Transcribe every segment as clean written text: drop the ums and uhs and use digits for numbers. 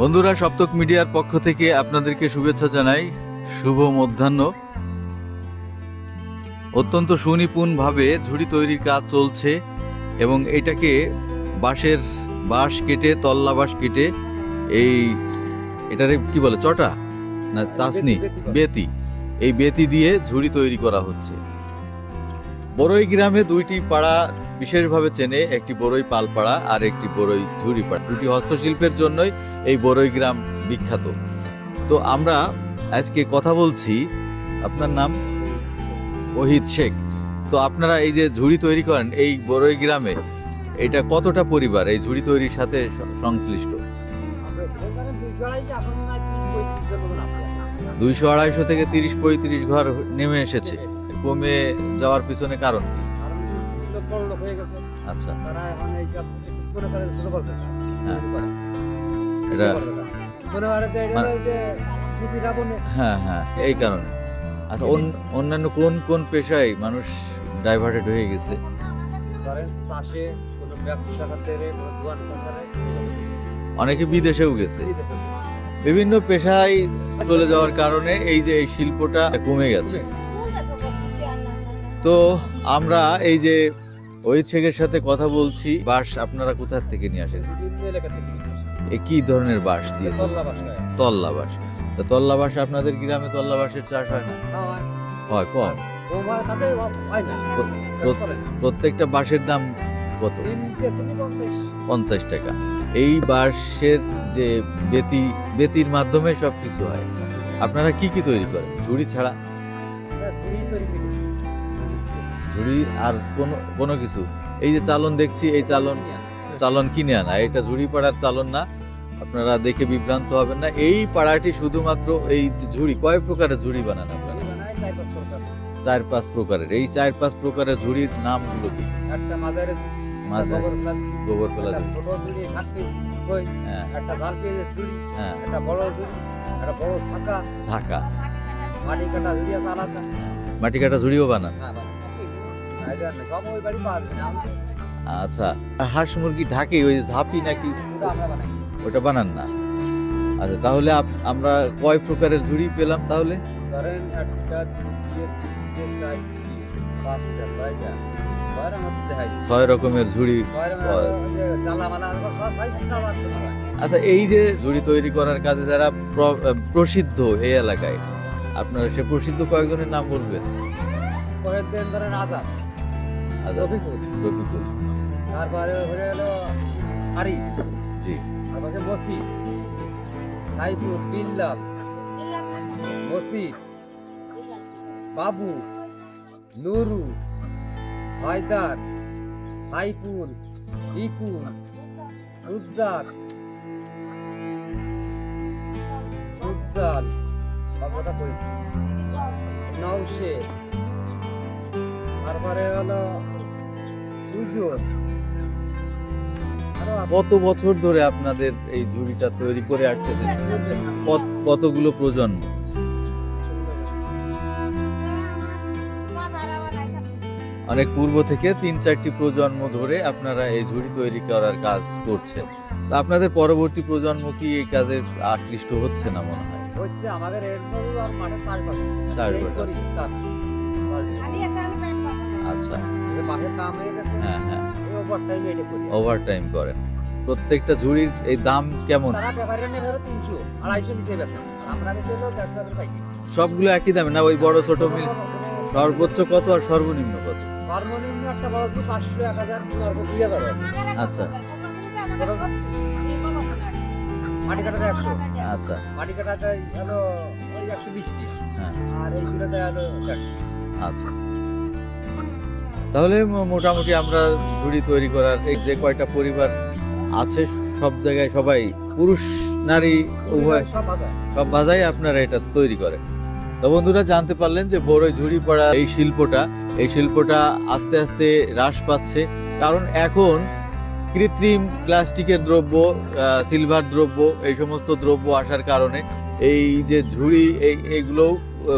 বন্ধুরা, সপ্তক মিডিয়ার পক্ষ থেকে আপনাদেরকে শুভেচ্ছা জানাই। শুভ মধ্যাহ্ন। অত্যন্ত সুনিপুণভাবে ঝুড়ি তৈরির কাজ চলছে এবং এটাকে বাঁশ কেটে, তল্লা বাঁশ কেটে, এটারে কি বলে, চটা না চাসনি, বেতি, এই বেতি দিয়ে ঝুড়ি তৈরি করা হচ্ছে। বড়ই গ্রামে দুইটি পাড়া বিশেষভাবে চেনে, একটি বড়ই পালপাড়া আর একটি বড়ই ঝুড়ি পাড়া। দুটি হস্তশিল্পের জন্যই এই বড়ই গ্রাম বিখ্যাত। তো আমরা আজকে কথা বলছি, আপনার নাম? ওহিদ শেখ। তো আপনারা এই যে ঝুড়ি তৈরি করেন এই বড়ই গ্রামে, এটা কতটা পরিবার এই ঝুড়ি তৈরির সাথে সংশ্লিষ্ট? 200-250 থেকে 30-35 ঘর নেমে এসেছে। কমে যাওয়ার পিছনে কারণ কি? আচ্ছা, হ্যাঁ হ্যাঁ, এই কারণে। আচ্ছা, অন্যান্য কোন কোন পেশায় মানুষ ডাইভার্টেড হয়ে গেছে? অনেকে বিদেশেও গেছে। বিভিন্ন পেশায় চলে যাওয়ার কারণে এই যে এই শিল্পটা কমে গেছে। তো আমরা এই যে ওহিদ শেখের সাথে কথা বলছি, বাঁশ আপনারা কোথা থেকে নিয়ে আসেন? এই কি ধরনের বাঁশ দিয়ে? তল্লা বাঁশ। তো তল্লা বাঁশ, আপনাদের গ্রামে তল্লা বাঁশের চাষ হয় না? হয় কম। প্রত্যেকটা বাঁশের দাম কত? 50 টাকা। এই বাঁশের যে বেতির মাধ্যমে সবকিছু হয়। আপনারা কি কি তৈরি করেন ঝুড়ি ছাড়া? ঝুড়ি আর কোনো কিছু? এই যে চালন দেখছি, এই চালন কিনে আনা, এটা ঝুড়ি পাড়ার চালন না, আপনারা দেখে বিভ্রান্ত হবেন না। এই পাড়াটি শুধুমাত্র এই ঝুড়ি। কয় প্রকারের ঝুড়ি বানান আপনারা? 4-5 প্রকারের। এই 4-5 প্রকারের ঝুড়ির নামগুলো কি? গোবর ফেলা ঝাঁকা, মাটি কাটা ঝুড়িও বানান? আচ্ছা, হাঁস মুরগি ঢাকে ওই ঝাঁপি নাকি, ওটা বানান না? আচ্ছা, তাহলে আমরা কয় প্রকারের ঝুড়ি পেলাম তাহলে? 6 রকমের ঝুড়ি। আচ্ছা, এই যে ঝুড়ি তৈরি করার কাজে যারা প্রসিদ্ধ এই এলাকায়, আপনারা সে প্রসিদ্ধ কয়েকজনের নাম বলবেন? তারপরে হলো আরিফ, জি, তারপরে মসিদ, সাইফুল, বিল্লাল, মসিদ, বাবু, নুরু, হায়দার, সাইফুল, ইকুল, উদ্দার, নওশে, তারপরে হলো উজুর। কত বছর ধরে আপনাদের এই ঝুড়িটা তৈরি করে আসতেছেন? কতগুলো প্রজন্ম? অনেক পূর্ব থেকে 3-4টি প্রজন্ম ধরে আপনারা এই ঝুড়ি তৈরি করার কাজ করছেন। তা আপনাদের পরবর্তী প্রজন্ম কি এই কাজে আকৃষ্ট হচ্ছে না মনে হয়? হচ্ছে, আমাদের এর মাঠে 4 বছর। আচ্ছা, হ্যাঁ হ্যাঁ, ওভারটাইম করেন। প্রত্যেকটা ঝুড়ির এই দাম কেমন? সবগুলো একই দামে না? ওই বড় ছোট মিল সর্বোচ্চ কত আর সর্বনিম্ন কত? সর্বনিম্ন একটা বড় 500, 1000, 2000। আচ্ছা, মাটি কাটাতে 100। আচ্ছা, মাটি কাটাতে হলো ওই 120 টাকা। হ্যাঁ, আর এইগুলোতে হলো 100। আচ্ছা। তাহলে মোটামুটি আমরা ঝুড়ি তৈরি করার এই যে কয়টা পরিবার আছে, সব জায়গায় সবাই পুরুষ নারী উভয় সব বাজায় আপনারা এটা তৈরি করেন। তো বন্ধুরা, জানতে পারলেন যে বড়ই ঝুড়ি পড়া এই শিল্পটা আস্তে আস্তে হ্রাস পাচ্ছে। কারণ এখন কৃত্রিম প্লাস্টিকের দ্রব্য, সিলভার দ্রব্য, এই সমস্ত দ্রব্য আসার কারণে এই যে ঝুড়ি এইগুলোও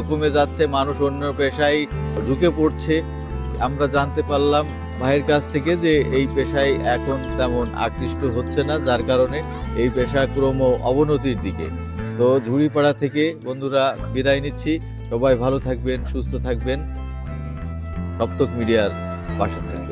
কমে যাচ্ছে। মানুষ অন্য পেশায় ঝুঁকে পড়ছে। আমরা জানতে পারলাম ভাইয়ের কাছ থেকে যে এই পেশায় এখন তেমন আকৃষ্ট হচ্ছে না, যার কারণে এই পেশা ক্রম অবনতির দিকে। তো ঝুড়িপাড়া থেকে বন্ধুরা বিদায় নিচ্ছি। সবাই ভালো থাকবেন, সুস্থ থাকবেন, সপ্তক মিডিয়ার পাশে থাকবেন।